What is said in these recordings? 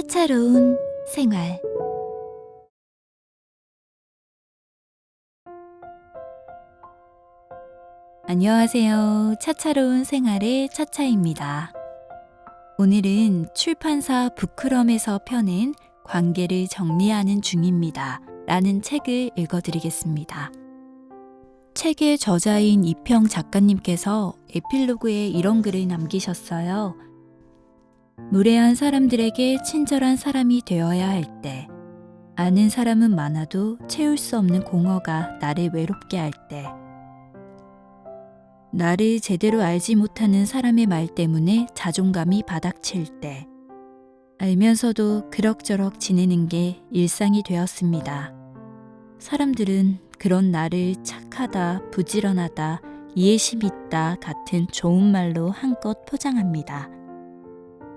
차차로운 생활. 안녕하세요. 차차로운 생활의 차차입니다. 오늘은 출판사 부크럼에서 펴낸 관계를 정리하는 중입니다. 라는 책을 읽어드리겠습니다. 책의 저자인 이평 작가님께서 에필로그에 이런 글을 남기셨어요. 무례한 사람들에게 친절한 사람이 되어야 할 때, 아는 사람은 많아도 채울 수 없는 공허가 나를 외롭게 할 때, 나를 제대로 알지 못하는 사람의 말 때문에 자존감이 바닥칠 때, 알면서도 그럭저럭 지내는 게 일상이 되었습니다. 사람들은 그런 나를 착하다, 부지런하다, 이해심 있다 같은 좋은 말로 한껏 포장합니다.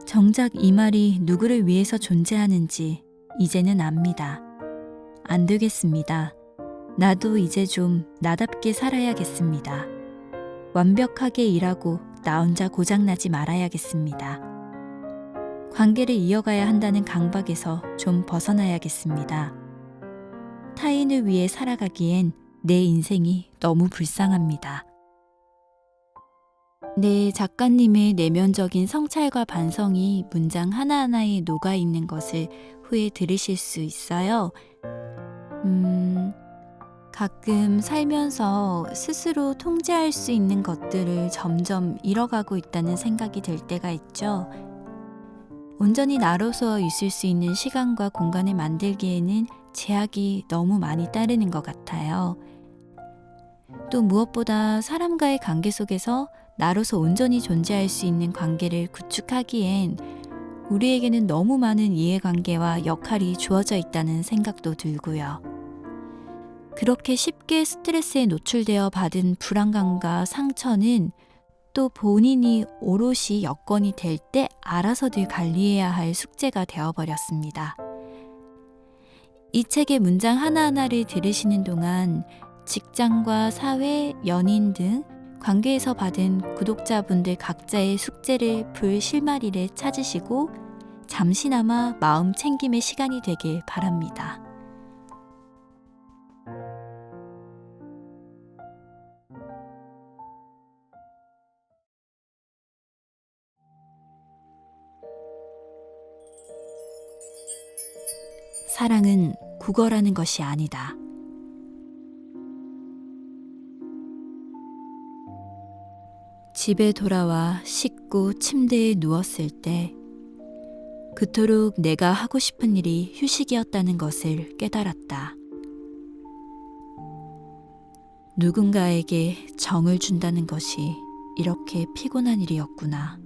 정작 이 말이 누구를 위해서 존재하는지 이제는 압니다. 안 되겠습니다. 나도 이제 좀 나답게 살아야겠습니다. 완벽하게 일하고 나 혼자 고장나지 말아야겠습니다. 관계를 이어가야 한다는 강박에서 좀 벗어나야겠습니다. 타인을 위해 살아가기엔 내 인생이 너무 불쌍합니다. 네, 작가님의 내면적인 성찰과 반성이 문장 하나하나에 녹아있는 것을 후에 들으실 수 있어요. 가끔 살면서 스스로 통제할 수 있는 것들을 점점 잃어가고 있다는 생각이 들 때가 있죠. 온전히 나로서 있을 수 있는 시간과 공간을 만들기에는 제약이 너무 많이 따르는 것 같아요. 또 무엇보다 사람과의 관계 속에서 나로서 온전히 존재할 수 있는 관계를 구축하기엔 우리에게는 너무 많은 이해관계와 역할이 주어져 있다는 생각도 들고요. 그렇게 쉽게 스트레스에 노출되어 받은 불안감과 상처는 또 본인이 오롯이 여건이 될 때 알아서들 관리해야 할 숙제가 되어버렸습니다. 이 책의 문장 하나하나를 들으시는 동안 직장과 사회, 연인 등 관계에서 받은 구독자분들 각자의 숙제를 풀 실마리를 찾으시고 잠시나마 마음 챙김의 시간이 되길 바랍니다. 사랑은 구걸하는 것이 아니다. 집에 돌아와 씻고 침대에 누웠을 때 그토록 내가 하고 싶은 일이 휴식이었다는 것을 깨달았다. 누군가에게 정을 준다는 것이 이렇게 피곤한 일이었구나.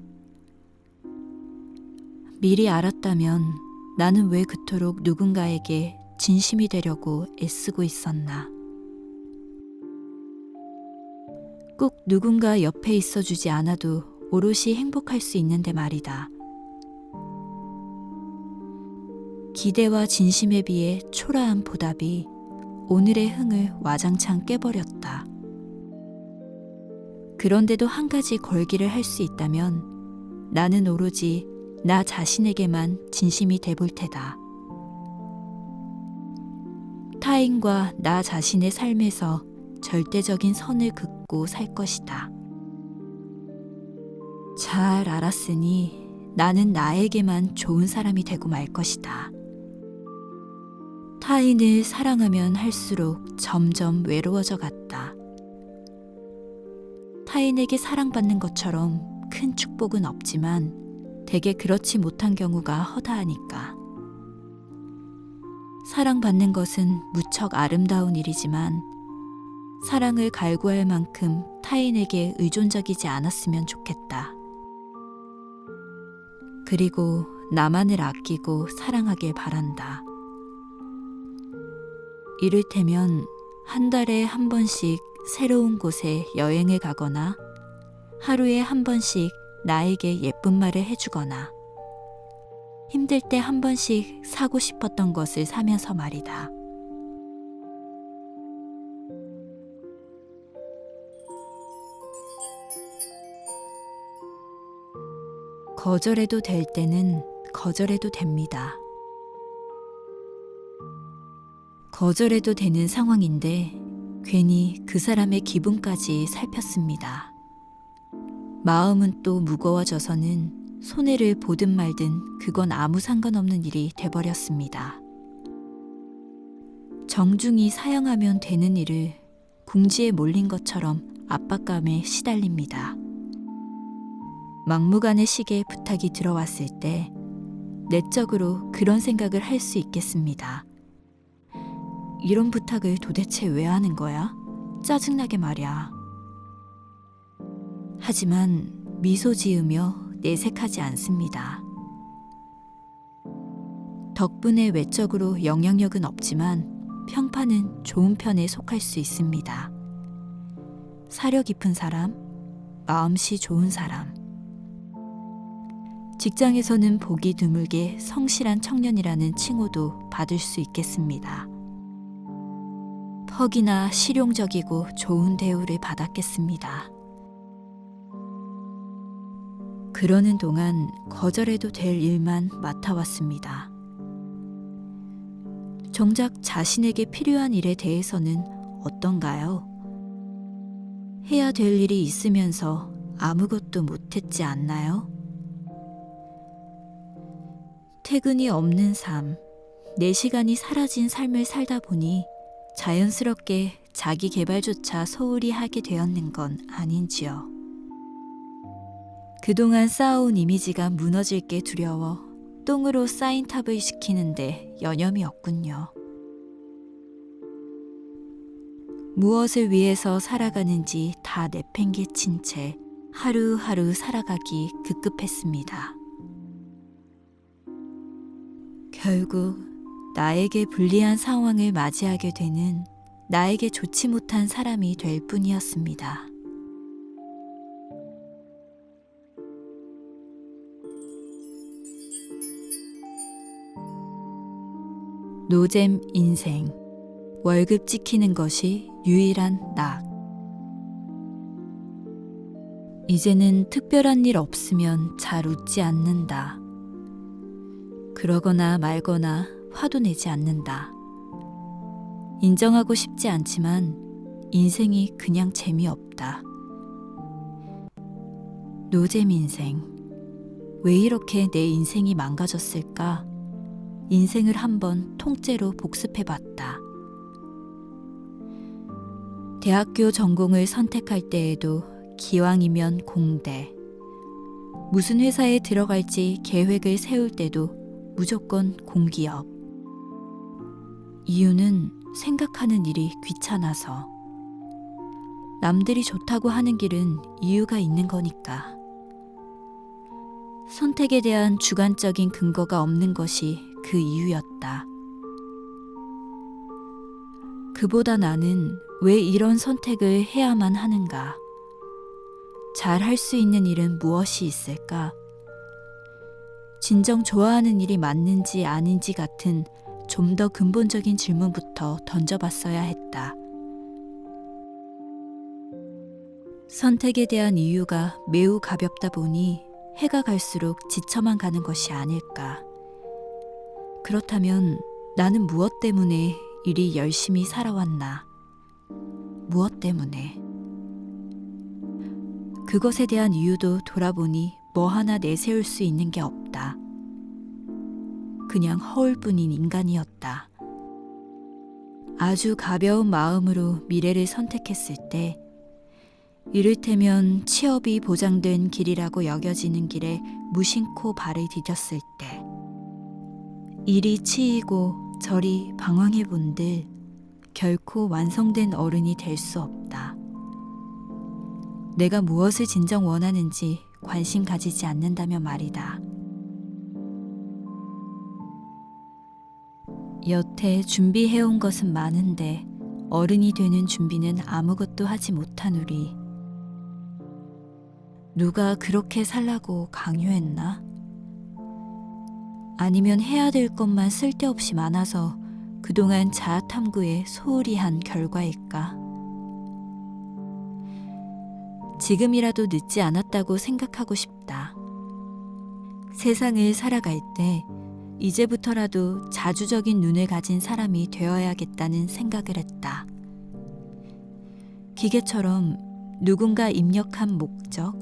미리 알았다면 나는 왜 그토록 누군가에게 진심이 되려고 애쓰고 있었나. 꼭 누군가 옆에 있어주지 않아도 오롯이 행복할 수 있는데 말이다. 기대와 진심에 비해 초라한 보답이 오늘의 흥을 와장창 깨버렸다. 그런데도 한 가지 걸기를 할 수 있다면 나는 오로지 나 자신에게만 진심이 돼볼 테다. 타인과 나 자신의 삶에서 절대적인 선을 긋고 살 것이다. 잘 알았으니 나는 나에게만 좋은 사람이 되고 말 것이다. 타인을 사랑하면 할수록 점점 외로워져 갔다. 타인에게 사랑받는 것처럼 큰 축복은 없지만 대개 그렇지 못한 경우가 허다하니까. 사랑받는 것은 무척 아름다운 일이지만 사랑을 갈구할 만큼 타인에게 의존적이지 않았으면 좋겠다. 그리고 나만을 아끼고 사랑하길 바란다. 이를테면 한 달에 한 번씩 새로운 곳에 여행을 가거나 하루에 한 번씩 나에게 예쁜 말을 해주거나 힘들 때 한 번씩 사고 싶었던 것을 사면서 말이다. 거절해도 될 때는 거절해도 됩니다. 거절해도 되는 상황인데 괜히 그 사람의 기분까지 살폈습니다. 마음은 또 무거워져서는 손해를 보든 말든 그건 아무 상관없는 일이 돼버렸습니다. 정중히 사양하면 되는 일을 궁지에 몰린 것처럼 압박감에 시달립니다. 막무가내 식의 부탁이 들어왔을 때 내적으로 그런 생각을 할 수 있겠습니다. 이런 부탁을 도대체 왜 하는 거야? 짜증나게 말이야. 하지만 미소 지으며 내색하지 않습니다. 덕분에 외적으로 영향력은 없지만 평판은 좋은 편에 속할 수 있습니다. 사려 깊은 사람, 마음씨 좋은 사람. 직장에서는 보기 드물게 성실한 청년이라는 칭호도 받을 수 있겠습니다. 퍽이나 실용적이고 좋은 대우를 받았겠습니다. 그러는 동안 거절해도 될 일만 맡아왔습니다. 정작 자신에게 필요한 일에 대해서는 어떤가요? 해야 될 일이 있으면서 아무것도 못했지 않나요? 퇴근이 없는 삶, 내 시간이 사라진 삶을 살다 보니 자연스럽게 자기 개발조차 소홀히 하게 되었는 건 아닌지요. 그동안 쌓아온 이미지가 무너질 게 두려워 똥으로 쌓인 탑을 시키는데 여념이 없군요. 무엇을 위해서 살아가는지 다 내팽개친 채 하루하루 살아가기 급급했습니다. 결국 나에게 불리한 상황을 맞이하게 되는 나에게 좋지 못한 사람이 될 뿐이었습니다. 노잼 인생, 월급 지키는 것이 유일한 낙. 이제는 특별한 일 없으면 잘 웃지 않는다. 그러거나 말거나 화도 내지 않는다. 인정하고 싶지 않지만 인생이 그냥 재미없다. 노잼 인생. 왜 이렇게 내 인생이 망가졌을까? 인생을 한번 통째로 복습해봤다. 대학교 전공을 선택할 때에도 기왕이면 공대. 무슨 회사에 들어갈지 계획을 세울 때도 무조건 공기업. 이유는 생각하는 일이 귀찮아서. 남들이 좋다고 하는 길은 이유가 있는 거니까. 선택에 대한 주관적인 근거가 없는 것이 그 이유였다. 그보다 나는 왜 이런 선택을 해야만 하는가? 잘 할 수 있는 일은 무엇이 있을까? 진정 좋아하는 일이 맞는지 아닌지 같은 좀 더 근본적인 질문부터 던져봤어야 했다. 선택에 대한 이유가 매우 가볍다 보니 해가 갈수록 지쳐만 가는 것이 아닐까. 그렇다면 나는 무엇 때문에 이리 열심히 살아왔나? 무엇 때문에? 그것에 대한 이유도 돌아보니 뭐 하나 내세울 수 있는 게 없다. 그냥 허울뿐인 인간이었다. 아주 가벼운 마음으로 미래를 선택했을 때, 이를테면 취업이 보장된 길이라고 여겨지는 길에 무심코 발을 디뎠을 때, 이리 치이고 저리 방황해 본들 결코 완성된 어른이 될 수 없다. 내가 무엇을 진정 원하는지 관심 가지지 않는다면 말이다. 여태 준비해온 것은 많은데 어른이 되는 준비는 아무것도 하지 못한 우리. 누가 그렇게 살라고 강요했나? 아니면 해야 될 것만 쓸데없이 많아서 그동안 자아탐구에 소홀히 한 결과일까? 지금이라도 늦지 않았다고 생각하고 싶다. 세상을 살아갈 때 이제부터라도 자주적인 눈을 가진 사람이 되어야겠다는 생각을 했다. 기계처럼 누군가 입력한 목적,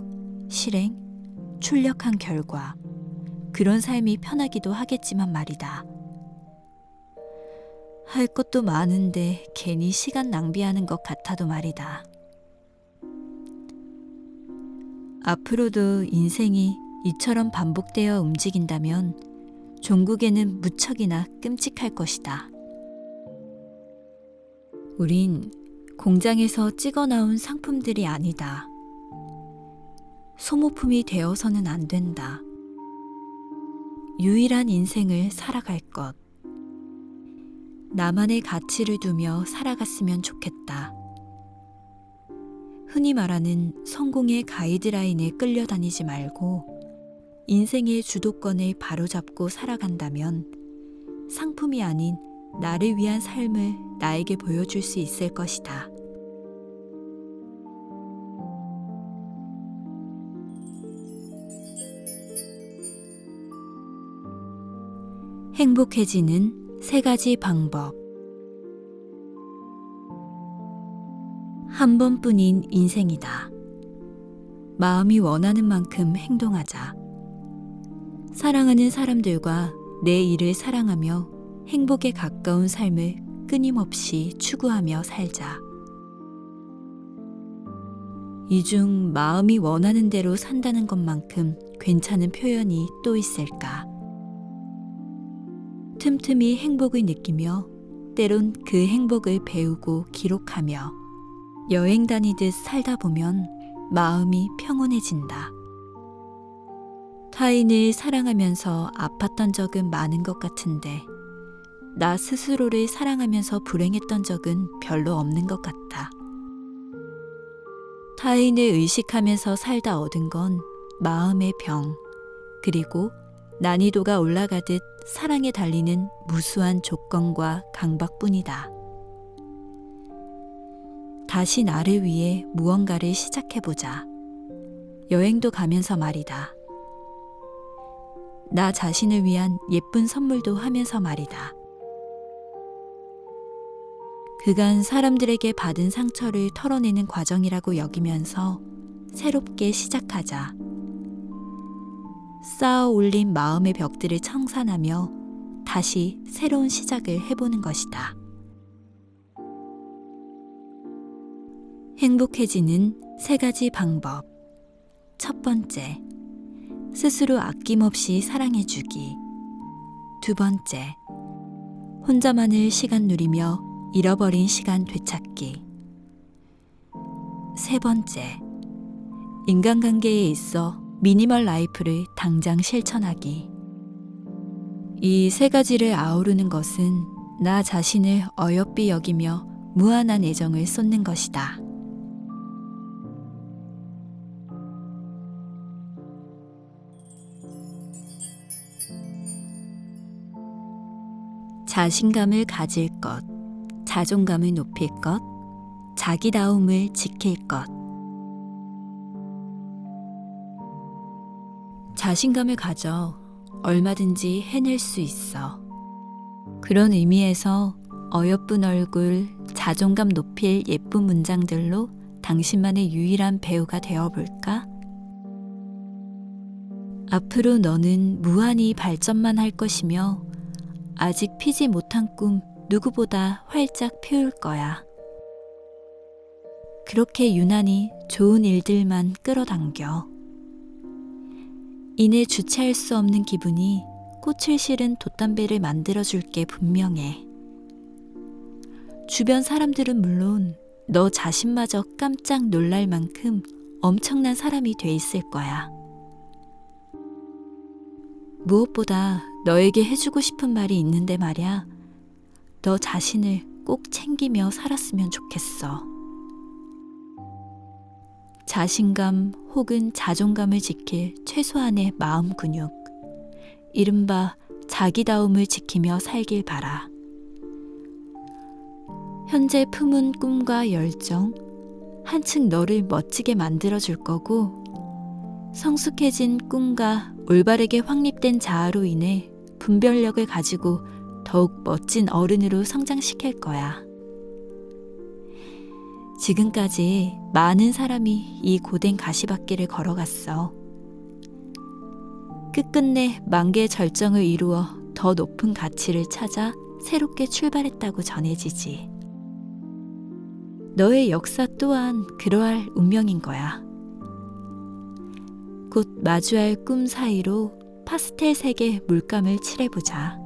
실행, 출력한 결과, 그런 삶이 편하기도 하겠지만 말이다. 할 것도 많은데 괜히 시간 낭비하는 것 같아도 말이다. 앞으로도 인생이 이처럼 반복되어 움직인다면 종국에는 무척이나 끔찍할 것이다. 우린 공장에서 찍어 나온 상품들이 아니다. 소모품이 되어서는 안 된다. 유일한 인생을 살아갈 것. 나만의 가치를 두며 살아갔으면 좋겠다. 흔히 말하는 성공의 가이드라인에 끌려다니지 말고 인생의 주도권을 바로잡고 살아간다면 상품이 아닌 나를 위한 삶을 나에게 보여줄 수 있을 것이다. 행복해지는 3가지 방법. 한 번뿐인 인생이다. 마음이 원하는 만큼 행동하자. 사랑하는 사람들과 내 일을 사랑하며 행복에 가까운 삶을 끊임없이 추구하며 살자. 이 중 마음이 원하는 대로 산다는 것만큼 괜찮은 표현이 또 있을까? 틈틈이 행복을 느끼며 때론 그 행복을 배우고 기록하며 여행 다니듯 살다 보면 마음이 평온해진다. 타인을 사랑하면서 아팠던 적은 많은 것 같은데 나 스스로를 사랑하면서 불행했던 적은 별로 없는 것 같아. 타인을 의식하면서 살다 얻은 건 마음의 병, 그리고 난이도가 올라가듯 사랑에 달리는 무수한 조건과 강박뿐이다. 다시 나를 위해 무언가를 시작해보자. 여행도 가면서 말이다. 나 자신을 위한 예쁜 선물도 하면서 말이다. 그간 사람들에게 받은 상처를 털어내는 과정이라고 여기면서 새롭게 시작하자. 쌓아 올린 마음의 벽들을 청산하며 다시 새로운 시작을 해보는 것이다. 행복해지는 3가지 방법. 첫 번째, 스스로 아낌없이 사랑해주기. 2번째, 혼자만을 시간 누리며 잃어버린 시간 되찾기. 3번째, 인간관계에 있어 미니멀 라이프를 당장 실천하기. 이 3가지를 아우르는 것은 나 자신을 어여삐 여기며 무한한 애정을 쏟는 것이다. 자신감을 가질 것, 자존감을 높일 것, 자기다움을 지킬 것. 자신감을 가져. 얼마든지 해낼 수 있어. 그런 의미에서 어여쁜 얼굴, 자존감 높일 예쁜 문장들로 당신만의 유일한 배우가 되어볼까? 앞으로 너는 무한히 발전만 할 것이며 아직 피지 못한 꿈 누구보다 활짝 피울 거야. 그렇게 유난히 좋은 일들만 끌어당겨. 이내 주체할 수 없는 기분이 꽃을 실은 돛담배를 만들어줄게 분명해. 주변 사람들은 물론 너 자신마저 깜짝 놀랄 만큼 엄청난 사람이 돼 있을 거야. 무엇보다 너에게 해주고 싶은 말이 있는데 말야, 너 자신을 꼭 챙기며 살았으면 좋겠어. 자신감 혹은 자존감을 지킬 최소한의 마음 근육, 이른바 자기다움을 지키며 살길 바라. 현재 품은 꿈과 열정, 한층 너를 멋지게 만들어줄 거고 성숙해진 꿈과 올바르게 확립된 자아로 인해 분별력을 가지고 더욱 멋진 어른으로 성장시킬 거야. 지금까지 많은 사람이 이 고된 가시밭길을 걸어갔어. 끝끝내 만개의 절정을 이루어 더 높은 가치를 찾아 새롭게 출발했다고 전해지지. 너의 역사 또한 그러할 운명인 거야. 곧 마주할 꿈 사이로 파스텔색의 물감을 칠해보자.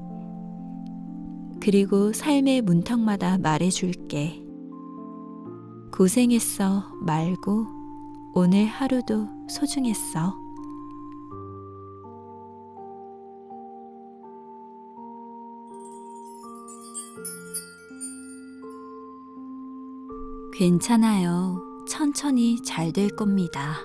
그리고 삶의 문턱마다 말해줄게. 고생했어 말고 오늘 하루도 소중했어. 괜찮아요. 천천히 잘 될 겁니다.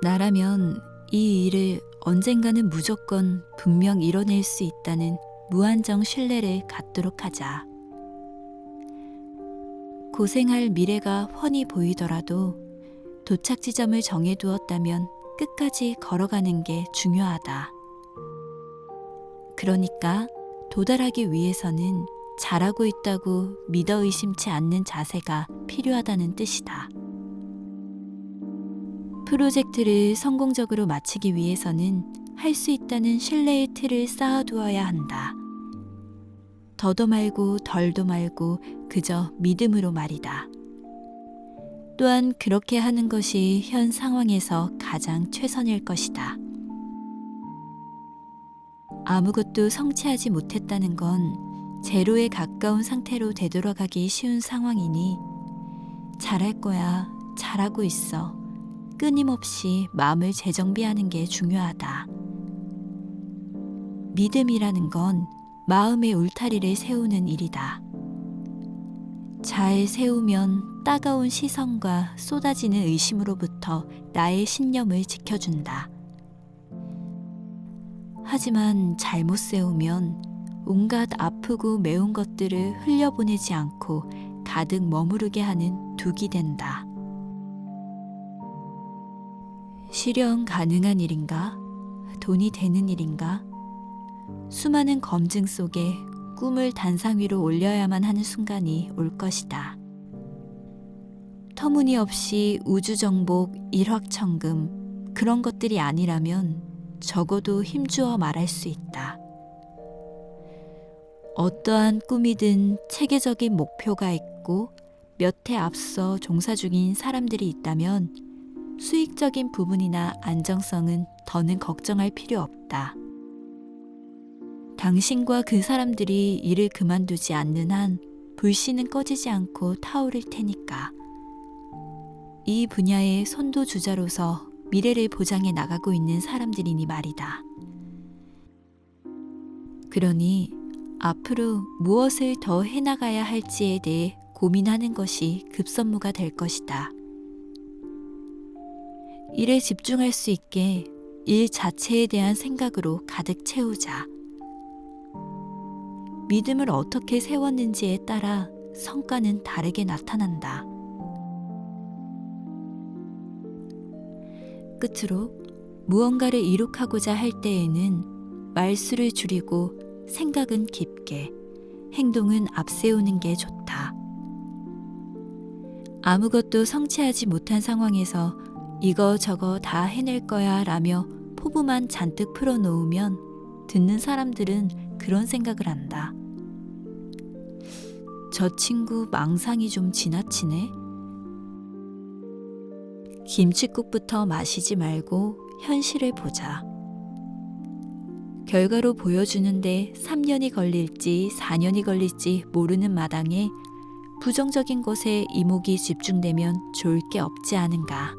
나라면 이 일을 언젠가는 무조건 분명 이뤄낼 수 있다는 무한정 신뢰를 갖도록 하자. 고생할 미래가 훤히 보이더라도 도착 지점을 정해두었다면 끝까지 걸어가는 게 중요하다. 그러니까 도달하기 위해서는 잘하고 있다고 믿어 의심치 않는 자세가 필요하다는 뜻이다. 프로젝트를 성공적으로 마치기 위해서는 할 수 있다는 신뢰의 틀을 쌓아두어야 한다. 더도 말고 덜도 말고 그저 믿음으로 말이다. 또한 그렇게 하는 것이 현 상황에서 가장 최선일 것이다. 아무것도 성취하지 못했다는 건 제로에 가까운 상태로 되돌아가기 쉬운 상황이니 잘할 거야, 잘하고 있어. 끊임없이 마음을 재정비하는 게 중요하다. 믿음이라는 건 마음의 울타리를 세우는 일이다. 잘 세우면 따가운 시선과 쏟아지는 의심으로부터 나의 신념을 지켜준다. 하지만 잘못 세우면 온갖 아프고 매운 것들을 흘려보내지 않고 가득 머무르게 하는 둑이 된다. 실현 가능한 일인가? 돈이 되는 일인가? 수많은 검증 속에 꿈을 단상 위로 올려야만 하는 순간이 올 것이다. 터무니없이 우주정복, 일확천금 그런 것들이 아니라면 적어도 힘주어 말할 수 있다. 어떠한 꿈이든 체계적인 목표가 있고 몇 해 앞서 종사 중인 사람들이 있다면 수익적인 부분이나 안정성은 더는 걱정할 필요 없다. 당신과 그 사람들이 일을 그만두지 않는 한 불씨는 꺼지지 않고 타오를 테니까. 이 분야의 선도주자로서 미래를 보장해 나가고 있는 사람들이니 말이다. 그러니 앞으로 무엇을 더 해나가야 할지에 대해 고민하는 것이 급선무가 될 것이다. 일에 집중할 수 있게 일 자체에 대한 생각으로 가득 채우자. 믿음을 어떻게 세웠는지에 따라 성과는 다르게 나타난다. 끝으로 무언가를 이룩하고자 할 때에는 말수를 줄이고 생각은 깊게, 행동은 앞세우는 게 좋다. 아무것도 성취하지 못한 상황에서 이거저거 다 해낼 거야 라며 포부만 잔뜩 풀어놓으면 듣는 사람들은 그런 생각을 한다. 저 친구 망상이 좀 지나치네. 김칫국부터 마시지 말고 현실을 보자. 결과로 보여주는데 3년이 걸릴지 4년이 걸릴지 모르는 마당에 부정적인 것에 이목이 집중되면 좋을 게 없지 않은가.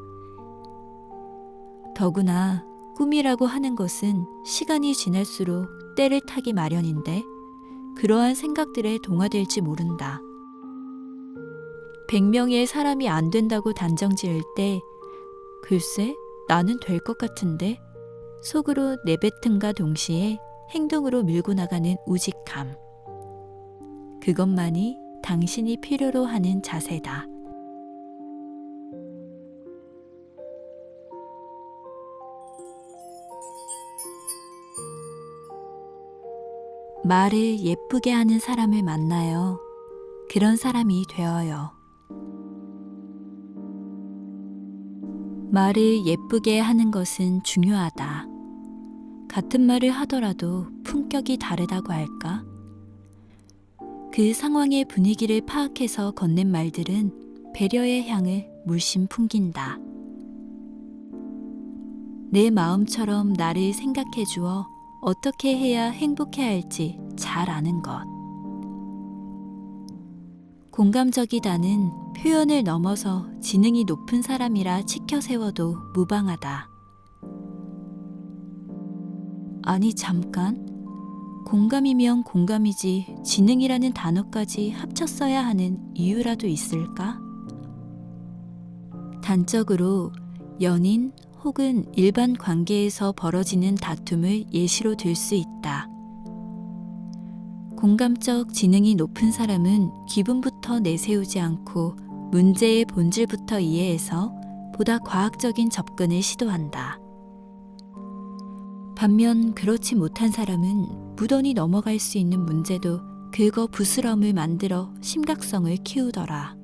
더구나 꿈이라고 하는 것은 시간이 지날수록 때를 타기 마련인데 그러한 생각들에 동화될지 모른다. 100명의 사람이 안 된다고 단정 지을 때 글쎄 나는 될 것 같은데 속으로 내뱉음과 동시에 행동으로 밀고 나가는 우직함. 그것만이 당신이 필요로 하는 자세다. 말을 예쁘게 하는 사람을 만나요. 그런 사람이 되어요. 말을 예쁘게 하는 것은 중요하다. 같은 말을 하더라도 품격이 다르다고 할까? 그 상황의 분위기를 파악해서 건넨 말들은 배려의 향을 물씬 풍긴다. 내 마음처럼 나를 생각해 주어 어떻게 해야 행복해 할지 잘 아는 것. 공감적이다는 표현을 넘어서 지능이 높은 사람이라 치켜 세워도 무방하다. 아니 잠깐, 공감이면 공감이지 지능이라는 단어까지 합쳤어야 하는 이유라도 있을까? 단적으로 연인 혹은 일반 관계에서 벌어지는 다툼을 예시로 들 수 있다. 공감적 지능이 높은 사람은 기분부터 내세우지 않고 문제의 본질부터 이해해서 보다 과학적인 접근을 시도한다. 반면 그렇지 못한 사람은 무던히 넘어갈 수 있는 문제도 긁어 부스럼을 만들어 심각성을 키우더라.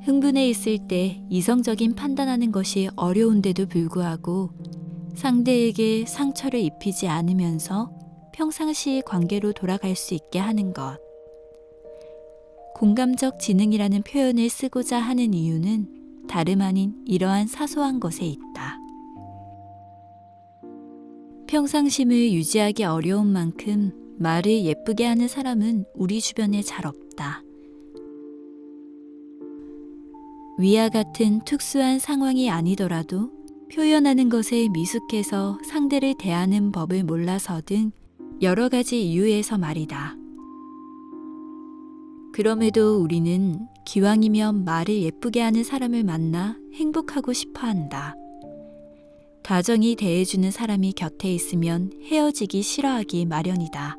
흥분해 있을 때 이성적인 판단하는 것이 어려운데도 불구하고 상대에게 상처를 입히지 않으면서 평상시 관계로 돌아갈 수 있게 하는 것. 공감적 지능이라는 표현을 쓰고자 하는 이유는 다름 아닌 이러한 사소한 것에 있다. 평상심을 유지하기 어려운 만큼 말을 예쁘게 하는 사람은 우리 주변에 잘 없다. 위와 같은 특수한 상황이 아니더라도 표현하는 것에 미숙해서 상대를 대하는 법을 몰라서 등 여러 가지 이유에서 말이다. 그럼에도 우리는 기왕이면 말을 예쁘게 하는 사람을 만나 행복하고 싶어 한다. 다정히 대해주는 사람이 곁에 있으면 헤어지기 싫어하기 마련이다.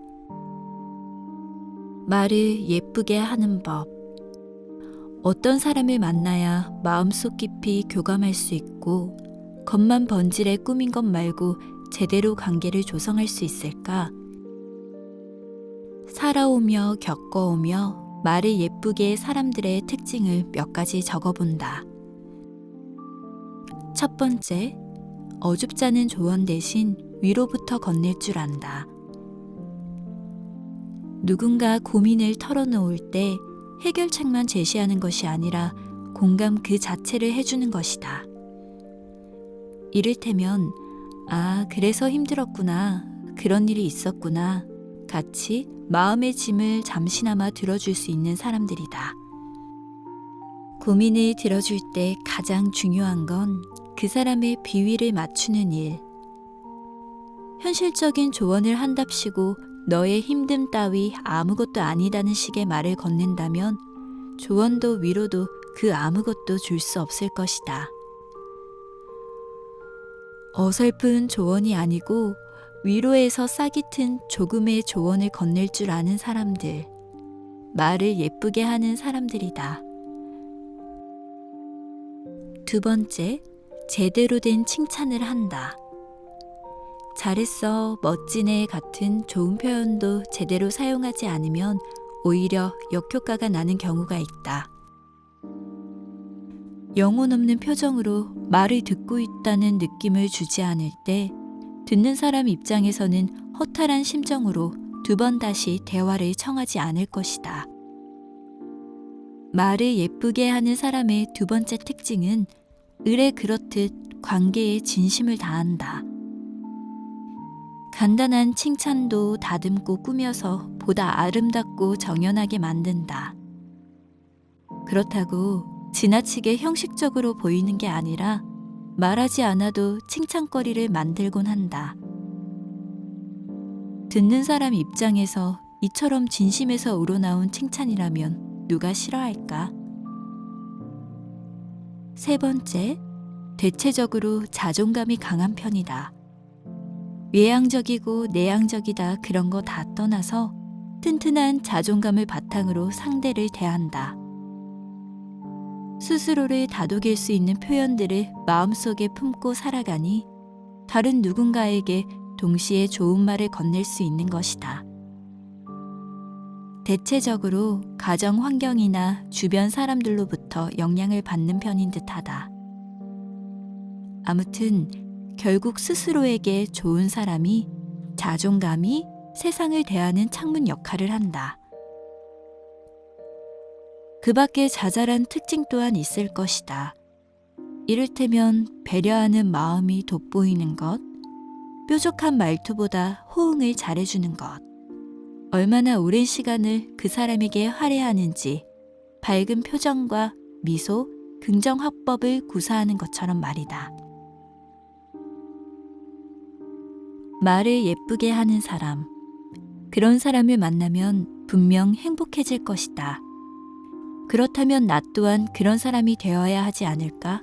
말을 예쁘게 하는 법. 어떤 사람을 만나야 마음속 깊이 교감할 수 있고 겉만 번질에 꾸민 것 말고 제대로 관계를 조성할 수 있을까? 살아오며 겪어오며 말을 예쁘게 사람들의 특징을 몇 가지 적어본다. 첫 번째, 어줍잖은 조언 대신 위로부터 건넬 줄 안다. 누군가 고민을 털어놓을 때 해결책만 제시하는 것이 아니라 공감 그 자체를 해주는 것이다. 이를테면, 아, 그래서 힘들었구나, 그런 일이 있었구나, 같이 마음의 짐을 잠시나마 들어줄 수 있는 사람들이다. 고민을 들어줄 때 가장 중요한 건 그 사람의 비위를 맞추는 일. 현실적인 조언을 한답시고 너의 힘듦 따위 아무것도 아니다는 식의 말을 건넨다면 조언도 위로도 그 아무것도 줄 수 없을 것이다. 어설픈 조언이 아니고 위로에서 싹이 튼 조금의 조언을 건넬 줄 아는 사람들, 말을 예쁘게 하는 사람들이다. 두 번째, 제대로 된 칭찬을 한다. 잘했어, 멋지네 같은 좋은 표현도 제대로 사용하지 않으면 오히려 역효과가 나는 경우가 있다. 영혼 없는 표정으로 말을 듣고 있다는 느낌을 주지 않을 때 듣는 사람 입장에서는 허탈한 심정으로 두 번 다시 대화를 청하지 않을 것이다. 말을 예쁘게 하는 사람의 두 번째 특징은 을에 그렇듯 관계에 진심을 다한다. 간단한 칭찬도 다듬고 꾸며서 보다 아름답고 정연하게 만든다. 그렇다고 지나치게 형식적으로 보이는 게 아니라 말하지 않아도 칭찬거리를 만들곤 한다. 듣는 사람 입장에서 이처럼 진심에서 우러나온 칭찬이라면 누가 싫어할까? 세 번째, 대체적으로 자존감이 강한 편이다. 외향적이고 내향적이다 그런 거 다 떠나서 튼튼한 자존감을 바탕으로 상대를 대한다. 스스로를 다독일 수 있는 표현들을 마음속에 품고 살아가니 다른 누군가에게 동시에 좋은 말을 건넬 수 있는 것이다. 대체적으로 가정 환경이나 주변 사람들로부터 영향을 받는 편인 듯하다. 아무튼 결국 스스로에게 좋은 사람이 자존감이 세상을 대하는 창문 역할을 한다. 그 밖에 자잘한 특징 또한 있을 것이다. 이를테면 배려하는 마음이 돋보이는 것, 뾰족한 말투보다 호응을 잘해주는 것, 얼마나 오랜 시간을 그 사람에게 할애하는지 밝은 표정과 미소, 긍정 화법을 구사하는 것처럼 말이다. 말을 예쁘게 하는 사람, 그런 사람을 만나면 분명 행복해질 것이다. 그렇다면 나 또한 그런 사람이 되어야 하지 않을까?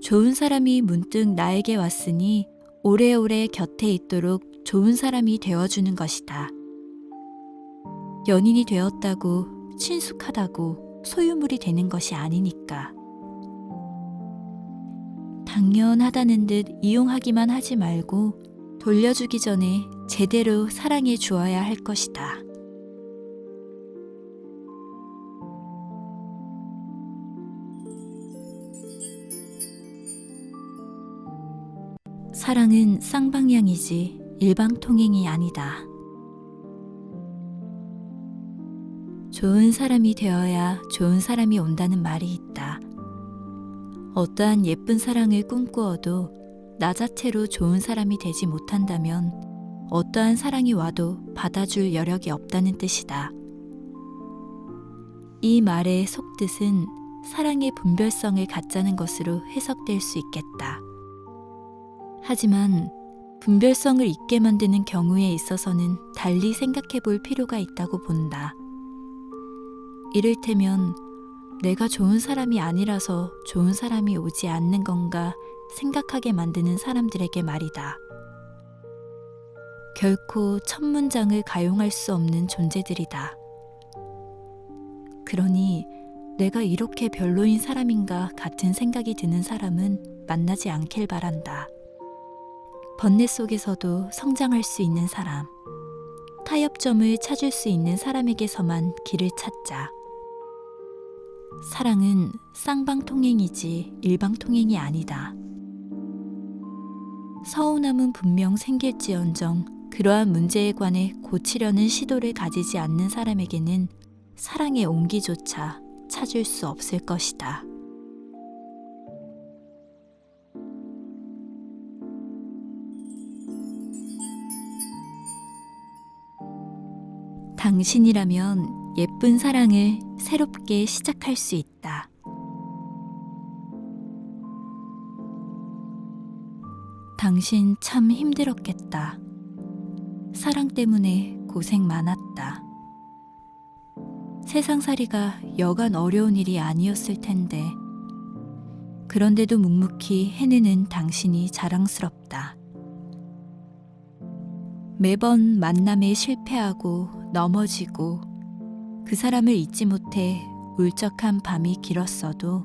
좋은 사람이 문득 나에게 왔으니 오래오래 곁에 있도록 좋은 사람이 되어주는 것이다. 연인이 되었다고 친숙하다고 소유물이 되는 것이 아니니까. 당연하다는 듯 이용하기만 하지 말고 돌려주기 전에 제대로 사랑해 주어야 할 것이다. 사랑은 쌍방향이지 일방통행이 아니다. 좋은 사람이 되어야 좋은 사람이 온다는 말이 있다. 어떠한 예쁜 사랑을 꿈꾸어도 나 자체로 좋은 사람이 되지 못한다면 어떠한 사랑이 와도 받아줄 여력이 없다는 뜻이다. 이 말의 속뜻은 사랑의 분별성을 갖자는 것으로 해석될 수 있겠다. 하지만 분별성을 잊게 만드는 경우에 있어서는 달리 생각해 볼 필요가 있다고 본다. 이를테면 내가 좋은 사람이 아니라서 좋은 사람이 오지 않는 건가 생각하게 만드는 사람들에게 말이다. 결코 첫 문장을 가용할 수 없는 존재들이다. 그러니 내가 이렇게 별로인 사람인가 같은 생각이 드는 사람은 만나지 않길 바란다. 번뇌 속에서도 성장할 수 있는 사람, 타협점을 찾을 수 있는 사람에게서만 길을 찾자. 사랑은 쌍방통행이지 일방통행이 아니다. 서운함은 분명 생길지언정 그러한 문제에 관해 고치려는 시도를 가지지 않는 사람에게는 사랑의 온기조차 찾을 수 없을 것이다. 당신이라면 예쁜 사랑을 새롭게 시작할 수 있다. 당신 참 힘들었겠다. 사랑 때문에 고생 많았다. 세상살이가 여간 어려운 일이 아니었을 텐데, 그런데도 묵묵히 해내는 당신이 자랑스럽다. 매번 만남에 실패하고 넘어지고 그 사람을 잊지 못해 울적한 밤이 길었어도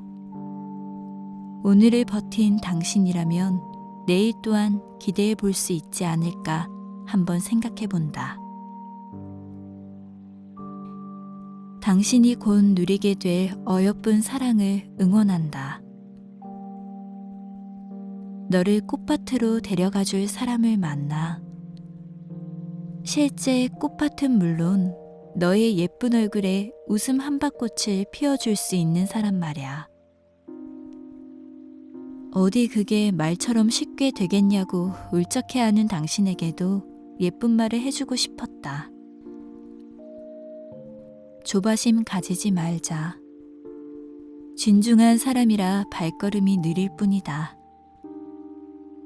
오늘을 버틴 당신이라면 내일 또한 기대해 볼 수 있지 않을까 한번 생각해 본다. 당신이 곧 누리게 될 어여쁜 사랑을 응원한다. 너를 꽃밭으로 데려가 줄 사람을 만나 실제 꽃밭은 물론 너의 예쁜 얼굴에 웃음 한밭꽃을 피워줄 수 있는 사람 말이야. 어디 그게 말처럼 쉽게 되겠냐고 울적해하는 당신에게도 예쁜 말을 해주고 싶었다. 조바심 가지지 말자. 진중한 사람이라 발걸음이 느릴 뿐이다.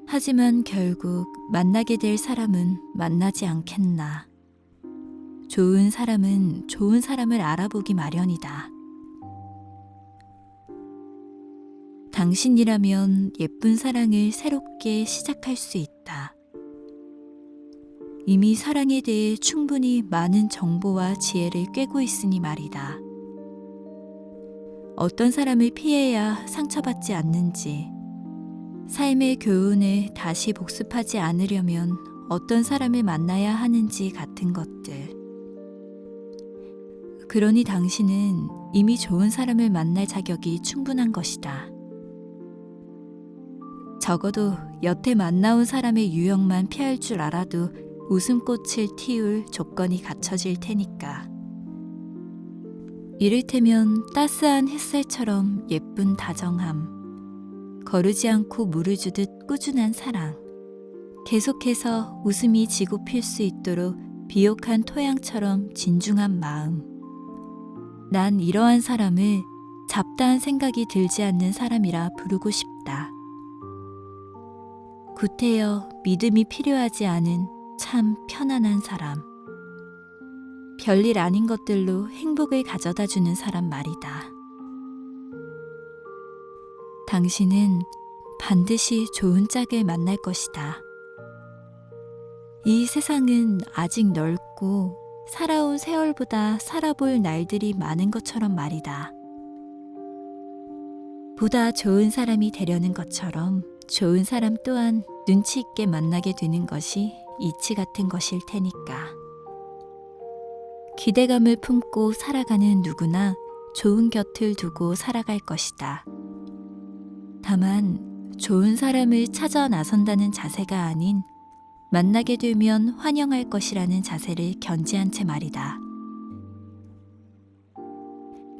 하지만 결국 만나게 될 사람은 만나지 않겠나. 좋은 사람은 좋은 사람을 알아보기 마련이다. 당신이라면 예쁜 사랑을 새롭게 시작할 수 있다. 이미 사랑에 대해 충분히 많은 정보와 지혜를 꿰고 있으니 말이다. 어떤 사람을 피해야 상처받지 않는지, 삶의 교훈을 다시 복습하지 않으려면 어떤 사람을 만나야 하는지 같은 것들. 그러니 당신은 이미 좋은 사람을 만날 자격이 충분한 것이다. 적어도 여태 만나온 사람의 유형만 피할 줄 알아도 웃음꽃을 틔울 조건이 갖춰질 테니까. 이를테면 따스한 햇살처럼 예쁜 다정함, 거르지 않고 물을 주듯 꾸준한 사랑, 계속해서 웃음이 지고 필 수 있도록 비옥한 토양처럼 진중한 마음. 난 이러한 사람을 잡다한 생각이 들지 않는 사람이라 부르고 싶다. 구태여 믿음이 필요하지 않은 참 편안한 사람. 별일 아닌 것들로 행복을 가져다 주는 사람 말이다. 당신은 반드시 좋은 짝을 만날 것이다. 이 세상은 아직 넓고 살아온 세월보다 살아볼 날들이 많은 것처럼 말이다. 보다 좋은 사람이 되려는 것처럼 좋은 사람 또한 눈치 있게 만나게 되는 것이 이치 같은 것일 테니까. 기대감을 품고 살아가는 누구나 좋은 곁을 두고 살아갈 것이다. 다만 좋은 사람을 찾아 나선다는 자세가 아닌 만나게 되면 환영할 것이라는 자세를 견지한 채 말이다.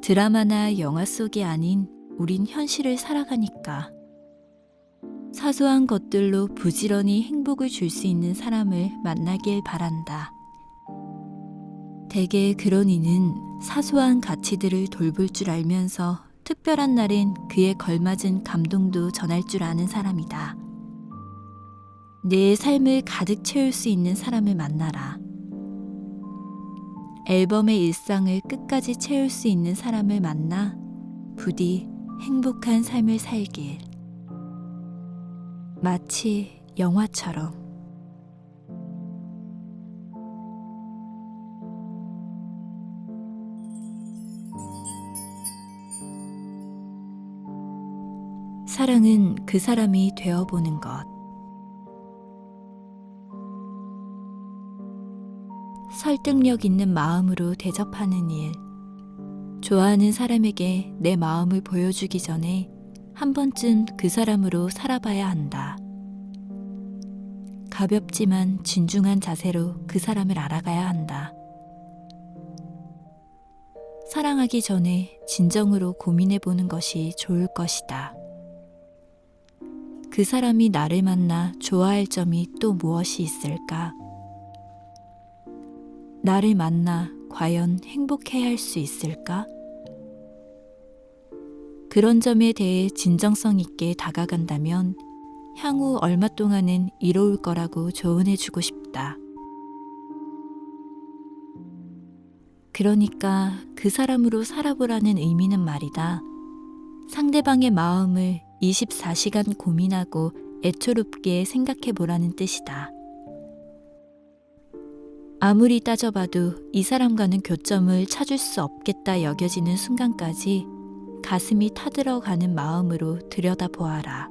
드라마나 영화 속이 아닌 우린 현실을 살아가니까 사소한 것들로 부지런히 행복을 줄 수 있는 사람을 만나길 바란다. 대개 그런 이는 사소한 가치들을 돌볼 줄 알면서 특별한 날엔 그에 걸맞은 감동도 전할 줄 아는 사람이다. 내 삶을 가득 채울 수 있는 사람을 만나라. 앨범의 일상을 끝까지 채울 수 있는 사람을 만나 부디 행복한 삶을 살길. 마치 영화처럼. 사랑은 그 사람이 되어보는 것. 설득력 있는 마음으로 대접하는 일. 좋아하는 사람에게 내 마음을 보여주기 전에 한 번쯤 그 사람으로 살아봐야 한다. 가볍지만 진중한 자세로 그 사람을 알아가야 한다. 사랑하기 전에 진정으로 고민해보는 것이 좋을 것이다. 그 사람이 나를 만나 좋아할 점이 또 무엇이 있을까? 나를 만나 과연 행복해야 할 수 있을까? 그런 점에 대해 진정성 있게 다가간다면 향후 얼마 동안은 이로울 거라고 조언해주고 싶다. 그러니까 그 사람으로 살아보라는 의미는 말이다. 상대방의 마음을 24시간 고민하고 애초롭게 생각해보라는 뜻이다. 아무리 따져봐도 이 사람과는 교점을 찾을 수 없겠다 여겨지는 순간까지 가슴이 타들어가는 마음으로 들여다보아라.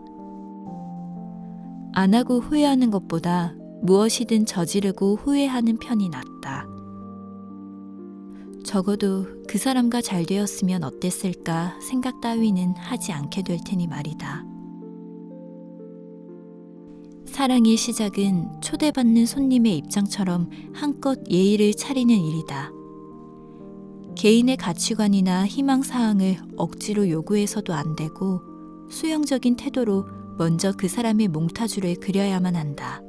안 하고 후회하는 것보다 무엇이든 저지르고 후회하는 편이 낫다. 적어도 그 사람과 잘 되었으면 어땠을까 생각 따위는 하지 않게 될 테니 말이다. 사랑의 시작은 초대받는 손님의 입장처럼 한껏 예의를 차리는 일이다. 개인의 가치관이나 희망사항을 억지로 요구해서도 안 되고 수용적인 태도로 먼저 그 사람의 몽타주를 그려야만 한다.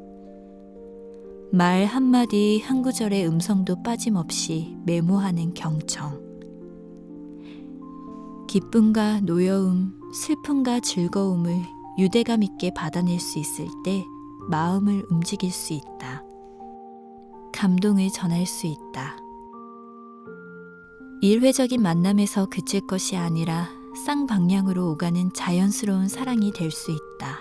말 한마디 한 구절의 음성도 빠짐없이 메모하는 경청. 기쁨과 노여움, 슬픔과 즐거움을 유대감 있게 받아낼 수 있을 때 마음을 움직일 수 있다. 감동을 전할 수 있다. 일회적인 만남에서 그칠 것이 아니라 쌍방향으로 오가는 자연스러운 사랑이 될 수 있다.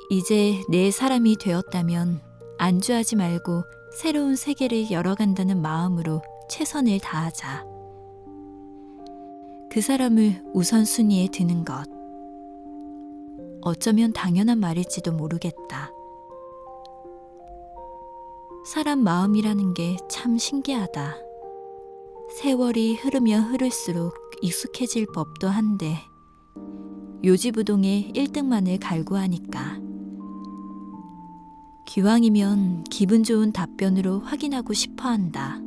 이제 내 사람이 되었다면 안주하지 말고 새로운 세계를 열어간다는 마음으로 최선을 다하자. 그 사람을 우선순위에 두는 것. 어쩌면 당연한 말일지도 모르겠다. 사람 마음이라는 게 참 신기하다. 세월이 흐르면 흐를수록 익숙해질 법도 한데 요지부동의 1등만을 갈구하니까. 기왕이면 기분 좋은 답변으로 확인하고 싶어 한다.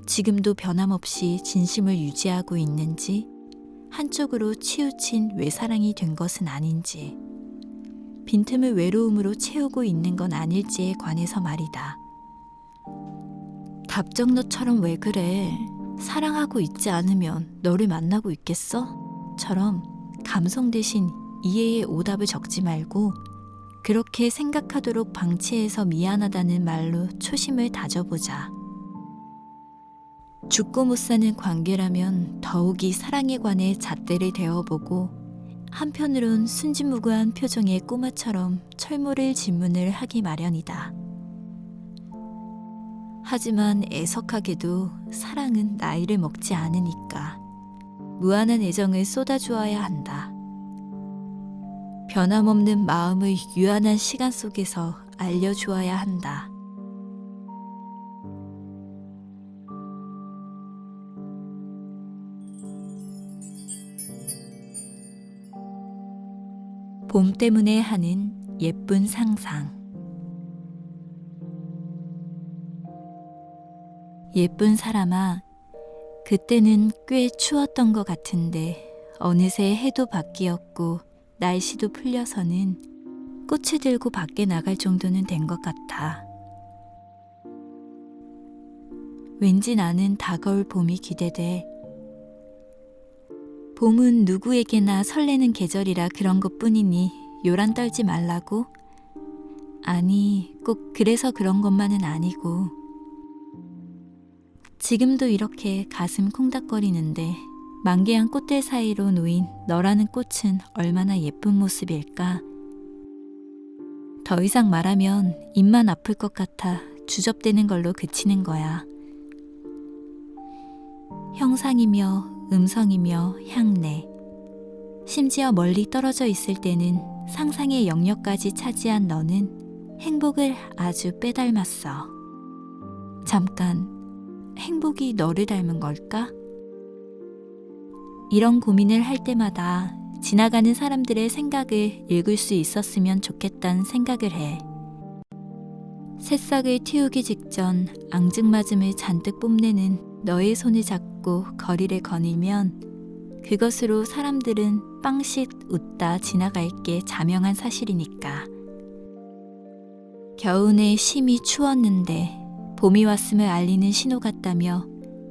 지금도 변함없이 진심을 유지하고 있는지, 한쪽으로 치우친 외사랑이 된 것은 아닌지, 빈틈을 외로움으로 채우고 있는 건 아닐지에 관해서 말이다. 답정너처럼 왜 그래? 사랑하고 있지 않으면 너를 만나고 있겠어? 처럼 감성 대신 이해의 오답을 적지 말고 그렇게 생각하도록 방치해서 미안하다는 말로 초심을 다져보자. 죽고 못 사는 관계라면 더욱이 사랑에 관해 잣대를 대어보고 한편으론 순진무구한 표정의 꼬마처럼 철모를 질문을 하기 마련이다. 하지만 애석하게도 사랑은 나이를 먹지 않으니까 무한한 애정을 쏟아주어야 한다. 변함없는 마음을 유한한 시간 속에서 알려주어야 한다. 봄 때문에 하는 예쁜 상상. 예쁜 사람아, 그때는 꽤 추웠던 것 같은데 어느새 해도 바뀌었고 날씨도 풀려서는 꽃을 들고 밖에 나갈 정도는 된 것 같아. 왠지 나는 다가올 봄이 기대돼. 봄은 누구에게나 설레는 계절이라 그런 것뿐이니 요란 떨지 말라고? 아니, 꼭 그래서 그런 것만은 아니고. 지금도 이렇게 가슴 콩닥거리는데 만개한 꽃들 사이로 놓인 너라는 꽃은 얼마나 예쁜 모습일까? 더 이상 말하면 입만 아플 것 같아 주접대는 걸로 그치는 거야. 형상이며 음성이며 향내, 심지어 멀리 떨어져 있을 때는 상상의 영역까지 차지한 너는 행복을 아주 빼닮았어. 잠깐, 행복이 너를 닮은 걸까? 이런 고민을 할 때마다 지나가는 사람들의 생각을 읽을 수 있었으면 좋겠다는 생각을 해. 새싹을 틔우기 직전 앙증맞음을 잔뜩 뽐내는 너의 손을 잡고 거리를 거니면 그것으로 사람들은 빵씩 웃다 지나갈 게 자명한 사실이니까. 겨우내 심히 추웠는데 봄이 왔음을 알리는 신호 같다며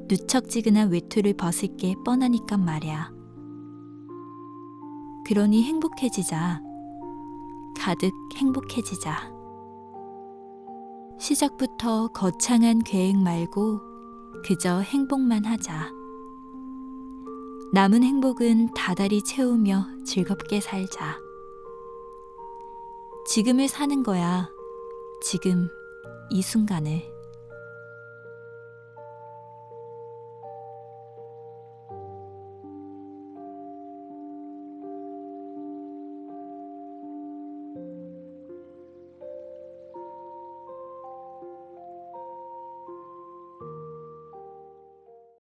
누척지근한 외투를 벗을 게 뻔하니까 말이야. 그러니 행복해지자. 가득 행복해지자. 시작부터 거창한 계획 말고 그저 행복만 하자. 남은 행복은 다달이 채우며 즐겁게 살자. 지금을 사는 거야. 지금 이 순간을.